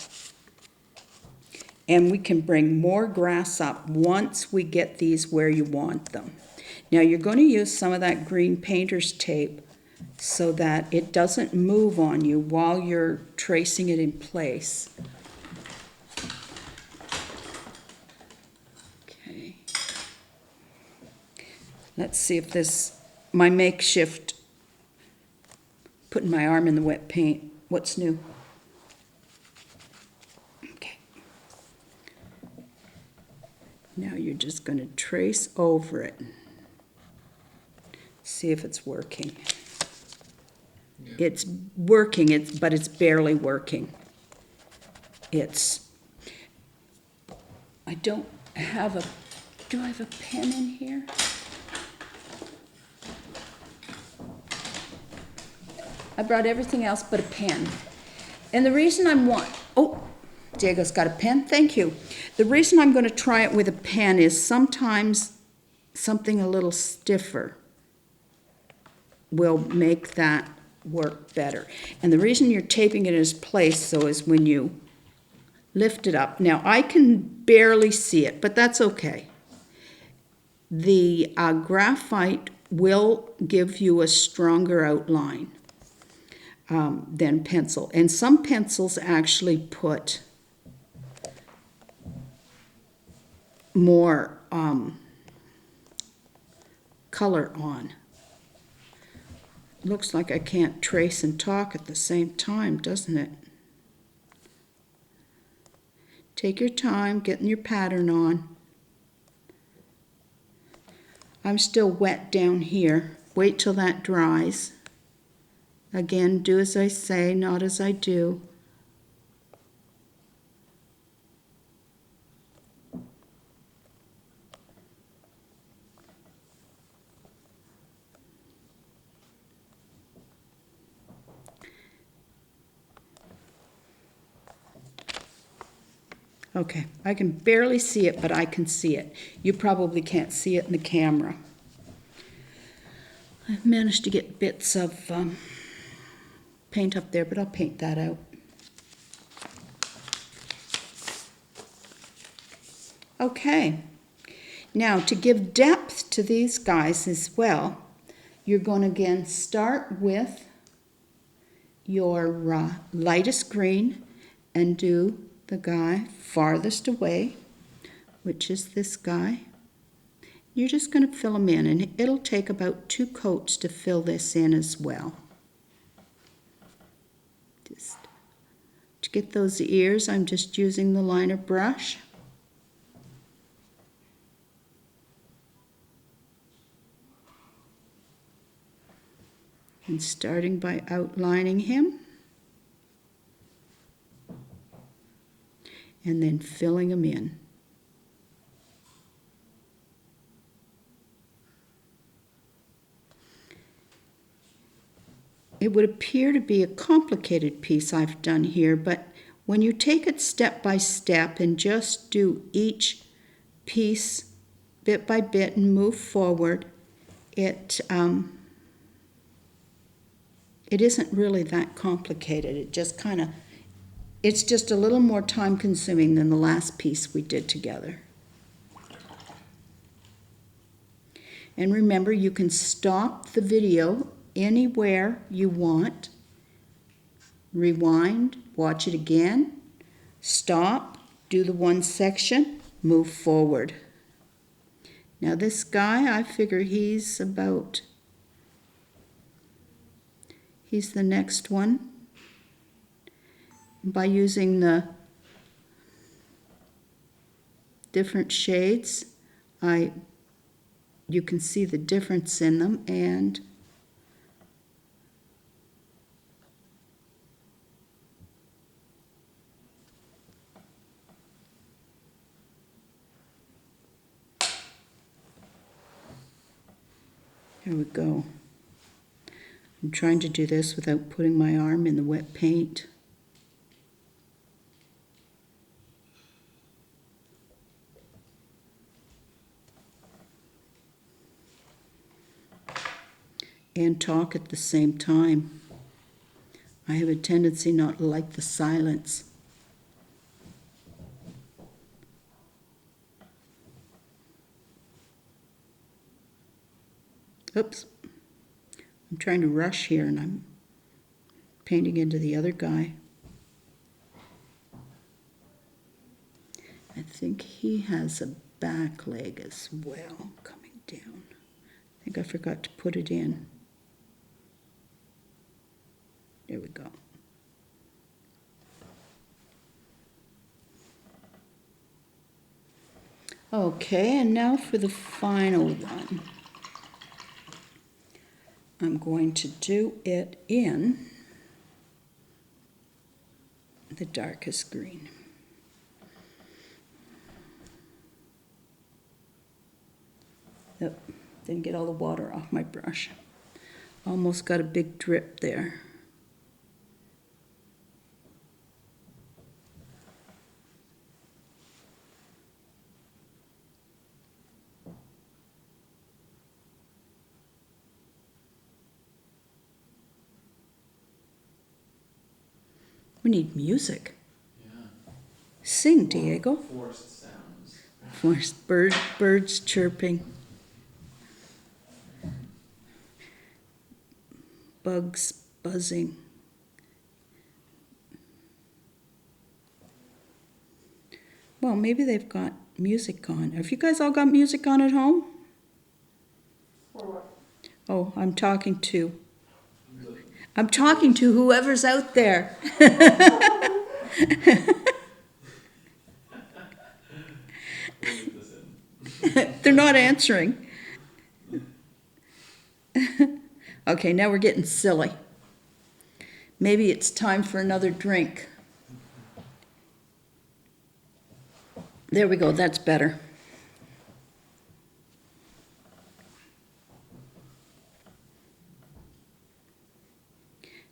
and we can bring more grass up once we get these where you want them. Now you're going to use some of that green painter's tape so that it doesn't move on you while you're tracing it in place. Okay. Let's see if my makeshift, putting my arm in the wet paint, what's new? Okay. Now you're just going to trace over it. See if it's working. It's working, but it's barely working. It's I don't have a, do I have a pen in here? I brought everything else but a pen. And the reason oh, Diego's got a pen, thank you. The reason I'm going to try it with a pen is sometimes something a little stiffer will make that work better. And the reason you're taping it in its place so is when you lift it up. Now I can barely see it, but that's okay. The graphite will give you a stronger outline than pencil. And some pencils actually put more color on. Looks like I can't trace and talk at the same time, doesn't it? Take your time getting your pattern on. I'm still wet down here. Wait till that dries. Again, do as I say, not as I do. Okay, I can barely see it, but I can see it. You probably can't see it in the camera. I've managed to get bits of paint up there, but I'll paint that out. Okay, now to give depth to these guys as well, you're going to again start with your lightest green and do the guy farthest away, which is this guy. You're just going to fill them in, and it'll take about 2 coats to fill this in as well. Just to get those ears, I'm just using the liner brush. And starting by outlining him. And then filling them in. It would appear to be a complicated piece I've done here, but when you take it step by step and just do each piece bit by bit and move forward, it isn't really that complicated. It just kind of, it's just a little more time consuming than the last piece we did together. And remember, you can stop the video anywhere you want. Rewind, watch it again, stop, do the one section, move forward. Now this guy, I figure he's the next one. By using the different shades, you can see the difference in them, and here we go. I'm trying to do this without putting my arm in the wet paint. And talk at the same time. I have a tendency not to like the silence. Oops. I'm trying to rush here and I'm painting into the other guy. I think he has a back leg as well coming down. I think I forgot to put it in. There we go. Okay, and now for the final one. I'm going to do it in the darkest green. Didn't get all the water off my brush. Almost got a big drip there. We need music. Yeah. Sing, Diego. Forest sounds. Forest birds chirping. Bugs buzzing. Well, maybe they've got music on. Have you guys all got music on at home? Or what? Oh, I'm talking to whoever's out there. They're not answering. Okay, now we're getting silly. Maybe it's time for another drink. There we go, that's better.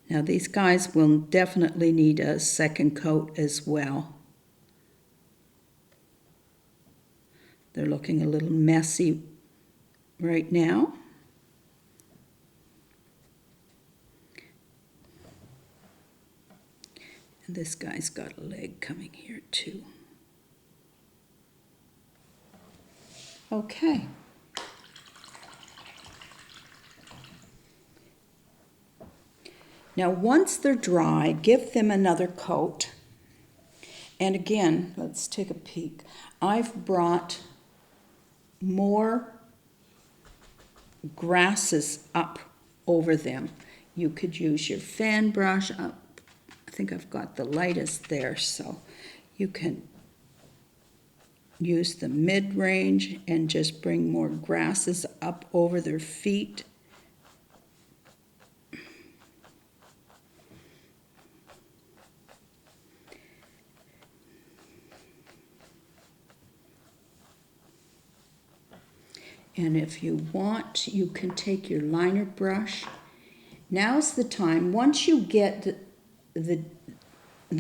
Now these guys will definitely need a second coat as well. They're looking a little messy right now. And this guy's got a leg coming here too. Okay. Now once they're dry, give them another coat. And again, let's take a peek. I've brought more grasses up over them. You could use your fan brush up. I think I've got the lightest there, so you can use the mid-range and just bring more grasses up over their feet. And if you want, you can take your liner brush. Now's the time, once you get the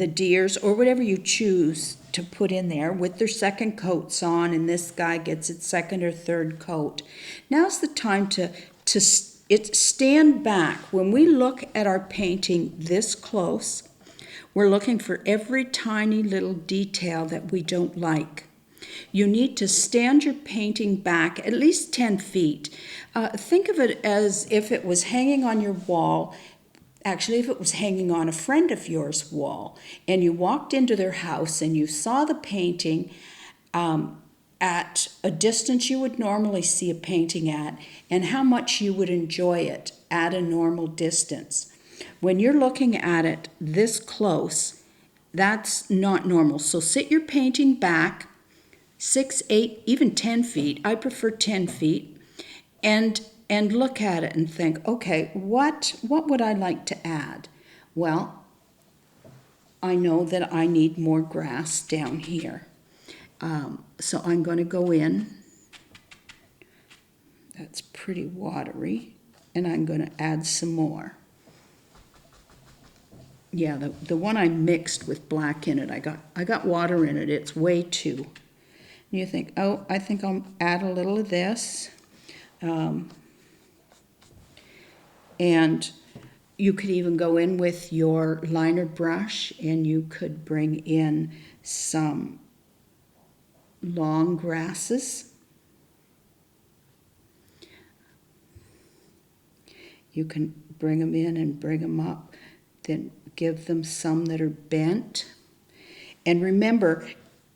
deers or whatever you choose to put in there with their second coats on, and this guy gets its second or third coat. Now's the time to stand back. When we look at our painting this close, we're looking for every tiny little detail that we don't like. You need to stand your painting back at least 10 feet. Think of it as if it was hanging on your wall. Actually, if it was hanging on a friend of yours' wall, and you walked into their house and you saw the painting at a distance you would normally see a painting at, and how much you would enjoy it at a normal distance. When you're looking at it this close, that's not normal. So sit your painting back 6, 8, even 10 feet. I prefer 10 feet. And look at it and think, okay, what would I like to add? Well, I know that I need more grass down here. So I'm going to go in. That's pretty watery. And I'm going to add some more. Yeah, the one I mixed with black in it, I got water in it. It's way too. And you think, oh, I think I'll add a little of this. And you could even go in with your liner brush and you could bring in some long grasses. You can bring them in and bring them up, then give them some that are bent. And remember,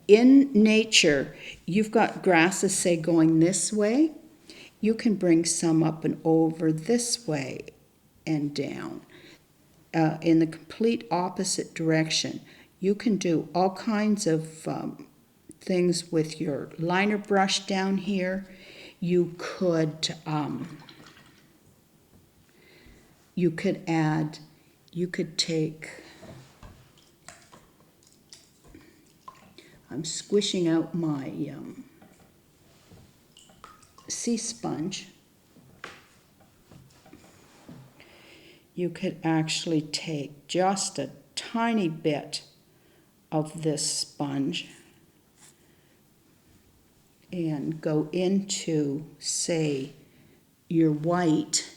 in nature, you've got grasses, say, going this way. You can bring some up and over this way and down in the complete opposite direction. You can do all kinds of things with your liner brush down here. You could take, I'm squishing out my sea sponge you could actually take just a tiny bit of this sponge and go into, say, your white.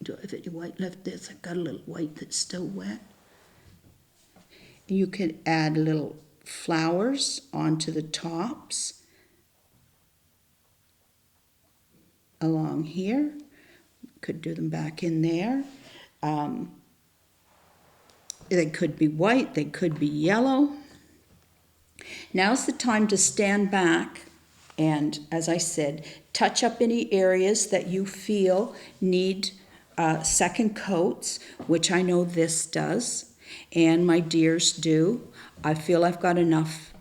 Do I have any white left? There's, I've got a little white that's still wet. You could add little flowers onto the tops along here. Could do them back in there. They could be white, they could be yellow. Now's the time to stand back and, as I said, touch up any areas that you feel need second coats, which I know this does, and my dears do. I feel I've got enough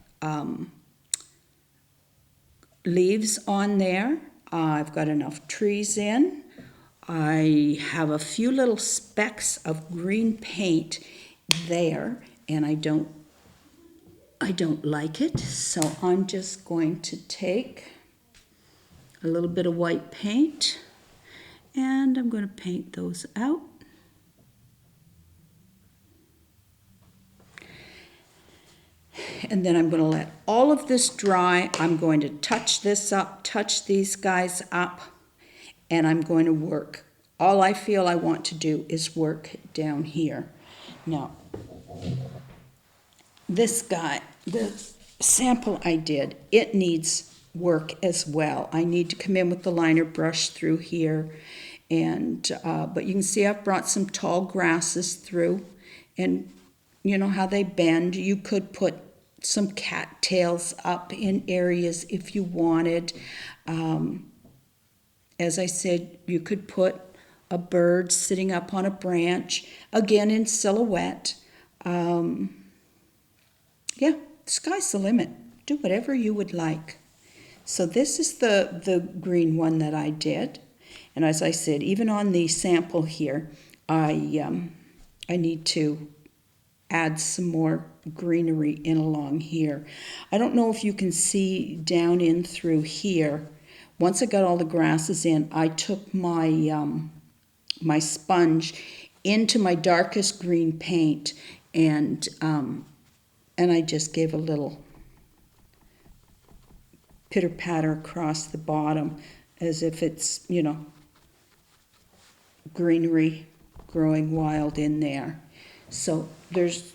leaves on there. I've got enough trees in. I have a few little specks of green paint there, and I don't like it, so I'm just going to take a little bit of white paint and I'm going to paint those out. And then I'm going to let all of this dry. I'm going to touch this up, touch these guys up, and I'm going to work. All I feel I want to do is work down here. Now, this guy, the sample I did, it needs work as well. I need to come in with the liner brush through here, and but you can see I've brought some tall grasses through, and you know how they bend. You could put some cattails up in areas if you wanted. As I said, you could put a bird sitting up on a branch, again in silhouette. Yeah, the sky's the limit. Do whatever you would like. So this is the green one that I did. And as I said, even on the sample here, I need to add some more greenery in along here. I don't know if you can see down in through here. Once I got all the grasses in, I took my my sponge into my darkest green paint, and I just gave a little pitter-patter across the bottom as if it's, you know, greenery growing wild in there. So there's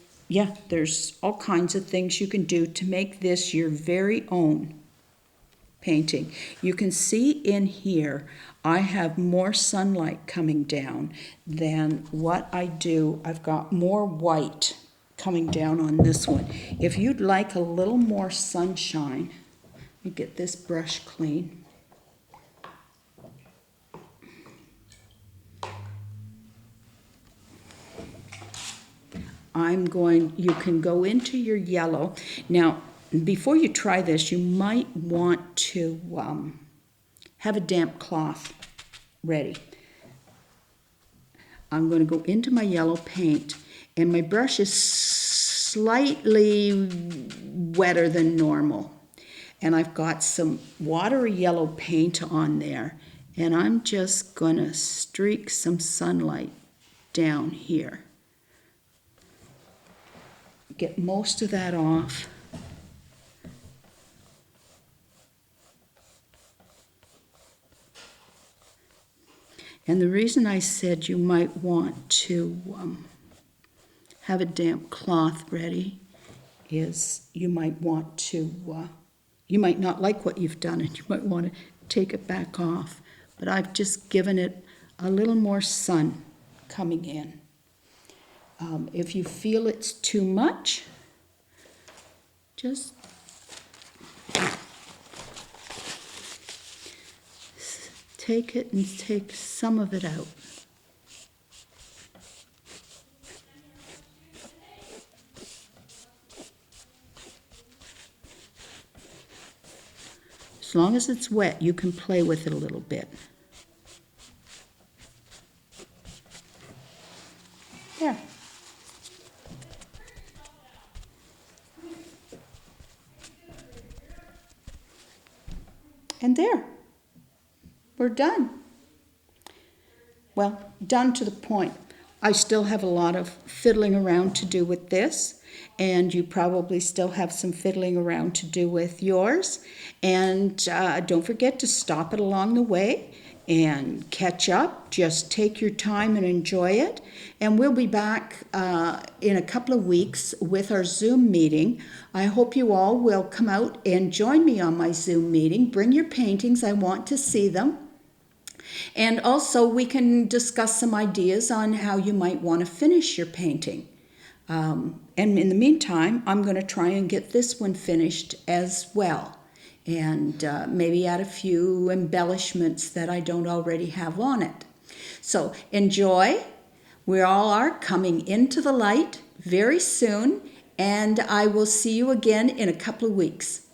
all kinds of things you can do to make this your very own painting. You can see in here I have more sunlight coming down than what I do. I've got more white coming down on this one. If you'd like a little more sunshine, let me get this brush clean. You can go into your yellow. Now, before you try this, you might want to have a damp cloth ready. I'm going to go into my yellow paint, and my brush is slightly wetter than normal. And I've got some watery yellow paint on there, and I'm just going to streak some sunlight down here. Get most of that off. And the reason I said you might want to have a damp cloth ready is you might want to, you might not like what you've done and you might want to take it back off. But I've just given it a little more sun coming in. If you feel it's too much, just take it and take some of it out. As long as it's wet, you can play with it a little bit. There. And there. We're done. well, done to the point. I still have a lot of fiddling around to do with this, and you probably still have some fiddling around to do with yours. And don't forget to stop it along the way and catch up. Just take your time and enjoy it. And we'll be back in a couple of weeks with our Zoom meeting. I hope you all will come out and join me on my Zoom meeting. Bring your paintings. I want to see them. And also we can discuss some ideas on how you might want to finish your painting. And in the meantime, I'm going to try and get this one finished as well. And maybe add a few embellishments that I don't already have on it. So enjoy. We all are coming into the light very soon. And I will see you again in a couple of weeks.